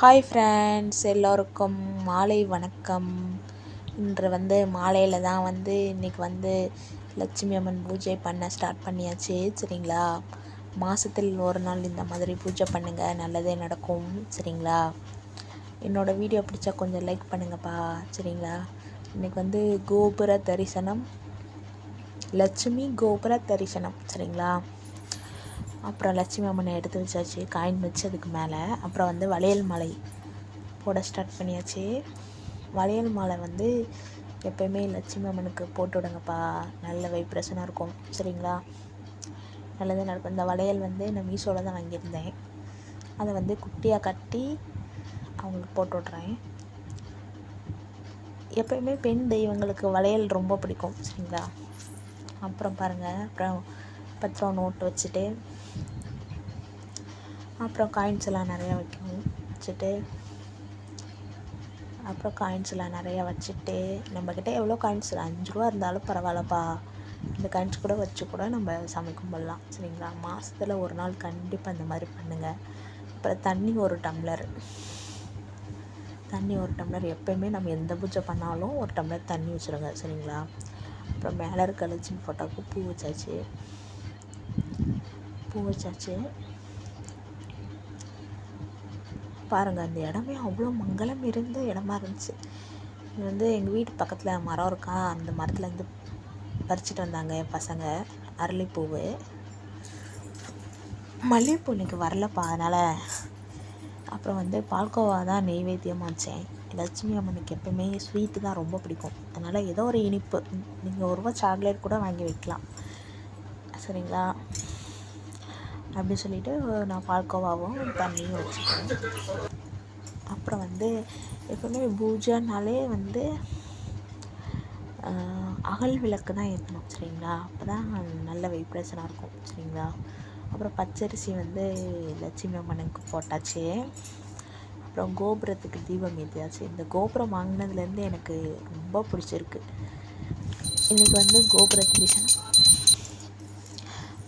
Hi friends, எல்லோருக்கும் மாலை வணக்கம். இன்று மாலையில் தான் இன்றைக்கி லட்சுமி அம்மன் பூஜை பண்ண ஸ்டார்ட் பண்ணியாச்சு. சரிங்களா, மாதத்தில் ஒரு நாள் இந்த மாதிரி பூஜை பண்ணுங்கள், நல்லதே நடக்கும். சரிங்களா, என்னோடய வீடியோ பிடிச்சா கொஞ்சம் லைக் பண்ணுங்கப்பா. சரிங்களா, இன்றைக்கி கோபுர தரிசனம், லட்சுமி கோபுர தரிசனம். சரிங்களா, அப்புறம் லட்சுமி அம்மனை எடுத்து வச்சாச்சு, காயின் வச்சு அதுக்கு மேலே. அப்புறம் வளையல் மாலை போட ஸ்டார்ட் பண்ணியாச்சு. வளையல் மாலை எப்போயுமே லட்சுமி அம்மனுக்கு போட்டு விடுங்கப்பா, நல்ல வைப்ரேஷனாக இருக்கும். சரிங்களா, நல்லதே நடக்கும். இந்த வளையல் நான் மீஷோவில் தான் வாங்கியிருந்தேன். அதை குட்டியாக கட்டி அவங்களுக்கு போட்டு விட்றேன். எப்போயுமே பெண் தெய்வங்களுக்கு வளையல் ரொம்ப பிடிக்கும். சரிங்களா, அப்புறம் பாருங்கள், அப்புறம் பத்திரம் நோட்டு வச்சுட்டு, அப்புறம் காயின்ஸ் எல்லாம் நிறையா வச்சுட்டு, அப்புறம் காயின்ஸ் எல்லாம் நிறையா வச்சுட்டு, நம்மக்கிட்ட எவ்வளோ காயின்ஸ் 5 ரூபா இருந்தாலும் பரவாயில்லப்பா, இந்த காயின்ஸ் கூட வச்சு கூட நம்ம சாமி கும்பிடலாம். சரிங்களா, மாதத்தில் ஒரு நாள் கண்டிப்பாக இந்த மாதிரி பண்ணுங்கள். அப்புறம் தண்ணி ஒரு டம்ளர் எப்போயுமே நம்ம எந்த பூஜை பண்ணாலும் ஒரு டம்ளர் தண்ணி வச்சுருங்க. சரிங்களா, அப்புறம் மேலே இருக்க லட்சுமி ஃபோட்டோவுக்கு பூ வச்சாச்சு. பாருங்கள், அந்த இடமே அவ்வளோ மங்களம் இருந்த இடமா இருந்துச்சு. இது எங்கள் வீட்டு பக்கத்தில் மரம் இருக்கா, அந்த மரத்துலேருந்து பறிச்சுட்டு வந்தாங்க என் பசங்க அரளிப்பூவு. மல்லிகைப்பூ இன்றைக்கி வரலப்பா, அதனால் அப்புறம் பால்கோவா தான் நெய்வேத்தியமாக வச்சேன். லட்சுமி அம்மனுக்கு எப்போயுமே ஸ்வீட்டு தான் ரொம்ப பிடிக்கும். அதனால் ஏதோ ஒரு இனிப்பு, நீங்கள் 1 ரூபா சாக்லேட் கூட வாங்கி வைக்கலாம். சரிங்களா, அப்படி சொல்லிவிட்டு நான் பால்கோவாவும் தண்ணியும் வச்சுட்டேன். அப்புறம் எப்போவுமே பூஜைனாலே அகல் விளக்கு தான் ஏற்றணும். சரிங்களா, அப்போ தான் நல்ல வைப்ரேஷனாக இருக்கும். சரிங்களா, அப்புறம் பச்சரிசி லட்சுமி அம்மனுக்கு போட்டாச்சு. அப்புறம் கோபுரத்துக்கு தீபம் ஏற்றியாச்சு. இந்த கோபுரம் வாங்கினதுலேருந்து எனக்கு ரொம்ப பிடிச்சிருக்கு. இன்றைக்கி கோபுர தரிசனம்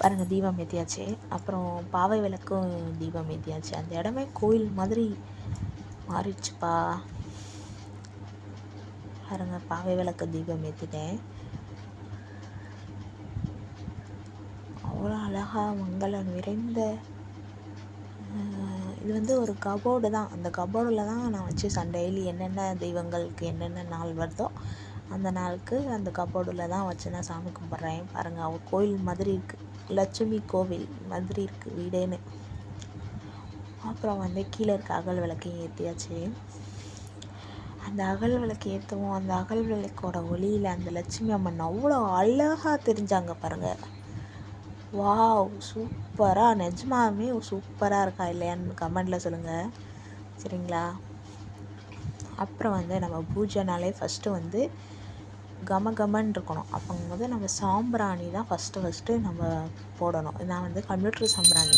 பாருங்கள், தீபம் ஏற்றியாச்சு. அப்புறம் பாவை விளக்கும் தீபம் ஏற்றியாச்சு. அந்த இடமே கோயில் மாதிரி மாறிடுச்சுப்பா. பாருங்கள், பாவை விளக்கு தீபம் ஏற்றிட்டேன். அவ்வளோ அழகாக மங்களம் நிறைந்த இது ஒரு கபோர்டு தான். அந்த கபோர்டில் தான் நான் வச்சு டெய்லி என்னென்ன தெய்வங்களுக்கு என்னென்ன நாள் வருதோ அந்த நாளுக்கு அந்த கபோர்டில் தான் வச்சு நான் சாமி கும்பிட்றேன். பாருங்கள், அவள் கோயில் மாதிரி இருக்குது, லட்சுமி கோவில் மாதிரி இருக்குது வீடேன்னு. அப்புறம் கீழே இருக்க அகல் விளக்கையும் ஏற்றியாச்சு. அந்த அகல் விளக்கு ஏற்றவும், அந்த அகல் விளக்கோட ஒளியில் அந்த லட்சுமி அம்மன் அவ்வளோ அழகாக தெரிஞ்சாங்க. பாருங்கள், வாவ், சூப்பராக, நிஜமாவே சூப்பராக இருக்கா இல்லையான்னு கமெண்டில் சொல்லுங்கள். சரிங்களா, அப்புறம் நம்ம பூஜைனாலே ஃபஸ்ட்டு கமகமன்னு இருக்கணும். அப்போங்கும்போது நம்ம சாம்பிராணி தான் ஃபஸ்ட்டு நம்ம போடணும். நான் கம்ப்யூட்டர் சாம்பிராணி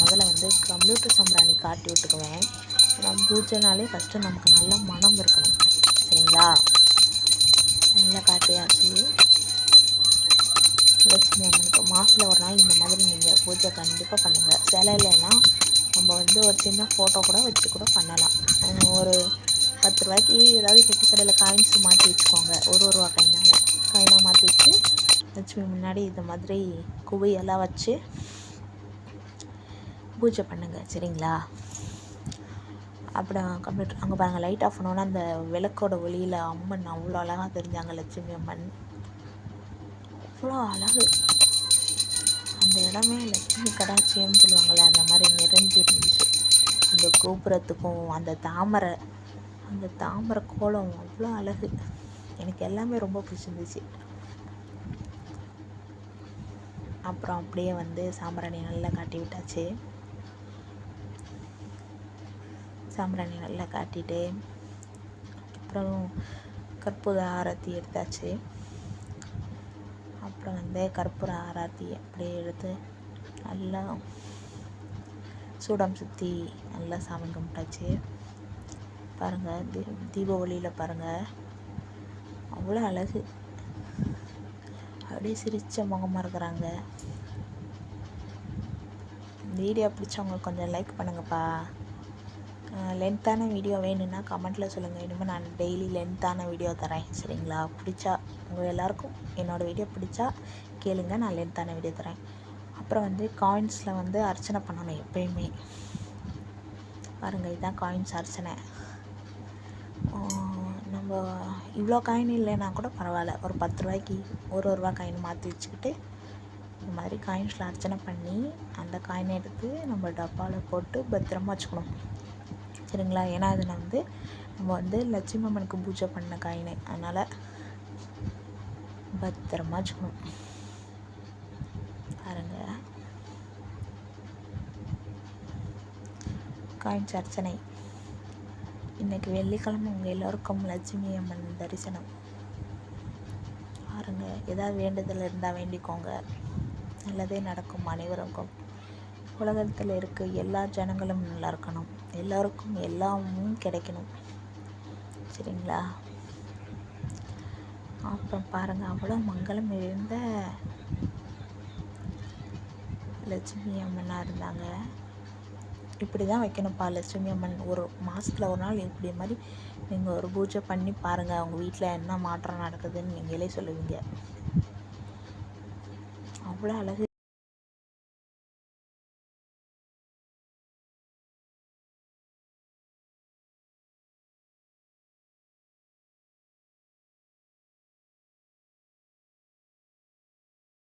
முதல்ல கம்ப்யூட்டர் சாம்பிராணி காட்டி விட்டுக்குவேன். நம்ம பூஜைனாலே ஃபஸ்ட்டு நமக்கு நல்ல மனம் இருக்கணும். சரிங்களா, நல்லா காட்டியாச்சு. லட்சுமி அம்மனுக்கு மாதத்தில் ஒரு நாள் இந்த மாதிரி நீங்கள் பூஜை கண்டிப்பாக பண்ணுங்கள். சிலையிலலாம் நம்ம ஒரு சின்ன ஃபோட்டோ கூட வச்சு கூட பண்ணலாம். ஒரு 10 ரூபாய்க்கு ஏதாவது பெட்டி கடையில் காயின்ஸ் மாற்றி வச்சுக்கோங்க. 1 ரூபா காயினாக மாற்றி வச்சு லட்சுமி முன்னாடி இந்த மாதிரி குவையெல்லாம் வச்சு பூஜை பண்ணுங்கள். சரிங்களா, அப்புறம் கம்ப்யூட்டர் அங்கே பாருங்கள், லைட் ஆஃப் பண்ணோன்னா அந்த விளக்கோட ஒளியில் அம்மன் அவ்வளோ அழகாக தெரிஞ்சாங்க. லட்சுமி அம்மன் அவ்வளோ அழகு. அந்த இடமே லட்சுமி கடாட்சியம்னு சொல்லுவாங்கள்ல, அந்த மாதிரி நிறைஞ்சிருந்துச்சு. அந்த கோபுரத்துக்கும் அந்த தாமரை கோலம் அவ்வளோ அழகு. எனக்கு எல்லாமே ரொம்ப பிடிச்சிருந்துச்சு. அப்புறம் அப்படியே சாம்பிராணி நல்லா காட்டி விட்டாச்சு. சாம்பிராணி நல்லா காட்டிட்டு அப்புறம் கற்பூர ஆரத்தி எடுத்தாச்சு. அப்புறம் கற்பூர ஆரத்தி அப்படியே எடுத்து நல்லா சூடம் சுற்றி நல்லா சாமி கும்பிட்டாச்சு. பாருங்கள், தீப ஒளியில் பாருங்கள், அவ்வளோ அழகு. அப்படியே சிரித்த முகமாக இருக்கிறாங்க. வீடியோ பிடிச்சவங்க கொஞ்சம் லைக் பண்ணுங்கப்பா. லென்த்தான வீடியோ வேணும்னா கமெண்ட்டில் சொல்லுங்கள். இனிமேல் நான் டெய்லி லென்த்தான வீடியோ தரேன், சரிங்களா? பிடிச்சா உங்கள் எல்லாேருக்கும் என்னோடய வீடியோ பிடிச்சா கேளுங்க, நான் லென்த்தான வீடியோ தரேன். அப்புறம் வந்து காயின்ஸில் வந்து அர்ச்சனை பண்ணணும் எப்பயுமே. பாருங்கள், இதுதான் காயின்ஸ் அர்ச்சனை. நம்ம இவ்வளோ காயின் இல்லைன்னா கூட பரவாயில்ல, ஒரு 10 ரூபாய்க்கு ஒரு ரூபா காயின் மாற்றி வச்சுக்கிட்டு இந்த மாதிரி காயின்ஸில் அர்ச்சனை பண்ணி அந்த காயினை எடுத்து நம்ம டப்பாவில் போட்டு பத்திரமா வச்சுக்கணும், சரிங்களா? ஏன்னா அது நம்ம வந்து லட்சுமி அம்மனுக்கு பூஜை பண்ண காயின், அதனால் பத்திரமா வச்சுக்கணும். பாருங்கள், காயின்ஸ் அர்ச்சனை. இன்றைக்கி வெள்ளிக்கிழமை உங்கள் எல்லோருக்கும் லட்சுமி அம்மன் தரிசனம். பாருங்கள், ஏதாவது வேண்டுதல் இருந்தால் வேண்டிக்கோங்க, நல்லதே நடக்கும் அனைவருக்கும். உலகத்தில் இருக்க எல்லா ஜனங்களும் நல்லா இருக்கணும், எல்லோருக்கும் எல்லாமும் கிடைக்கணும், சரிங்களா? அப்புறம் பாருங்கள், அவ்வளோ மங்களம் இருந்த லட்சுமி அம்மனாக இருந்தாங்க. இப்படி தான் வைக்கணும்ப்பா லட்சுமி அம்மன். ஒரு மாதத்தில் ஒரு நாள் இப்படி மாதிரி நீங்கள் ஒரு பூஜை பண்ணி பாருங்கள், உங்கள் வீட்டில் என்ன மாற்றம் நடக்குதுன்னு நீங்களே சொல்லுவீங்க. அவ்வளோ அழகு